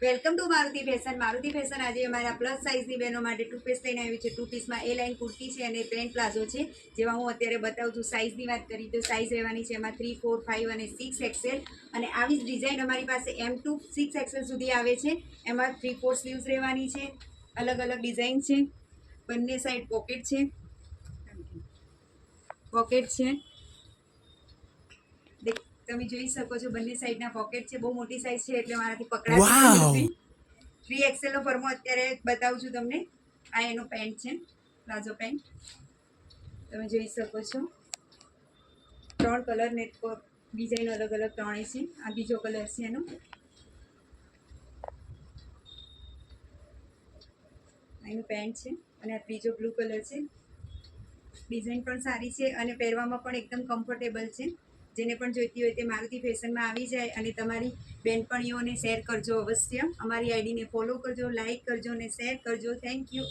Welcome to Maruti fashion. Maruti fashion આજે અમારા plus સાઇઝની બહેનો માટે ટુ પીસ લઈને આવ્યું છે. ટુ પીસમાં એ લાઇન કુર્તી છે અને પેન્ટ પ્લાઝો છે. જેમાં હું અત્યારે બતાવું છું. સાઇઝની વાત કરી તો સાઇઝ રહેવાની છે એમાં 3, 4, 5 અને 6 એક્સેલ. અને આવી જ ડિઝાઇન અમારી પાસે M to 6 એક્સેલ સુધી આવે છે. એમાં 3/4 સ્લીવ્સ રહેવાની છે. અલગ અલગ ડિઝાઇન છે. બંને સાઈડ પોકેટ છે. તમે જોઈ શકો છો બંને સાઈડના પોકેટ છે. બહુ મોટી સાઈઝ છે એટલે મારાથી પકડાતી નથી. 3 એક્સેલ નો ફોર્મો અત્યારે બતાવું છું તમને. આ એનો પેન્ટ છે, પ્લાઝો પેન્ટ. તમે જોઈ શકો છો 3 કલર ને ડિઝાઇન અલગ અલગ 3 છે. આ બીજો કલર છે એનો. એનું પેન્ટ છે અને આ ત્રીજો બ્લુ કલર છે. ડિઝાઇન પણ સારી છે અને પહેરવામાં પણ એકદમ કમ્ફર્ટેબલ છે. જેને પણ જોઈતી હોય તે મારુતિ ફેશનમાં આવી જાય અને તમારી બેનપણીઓને શેર કરજો અવશ્ય. અમારી આઈડીને ફોલો કરજો, લાઈક કરજો અને શેર કરજો. Thank you.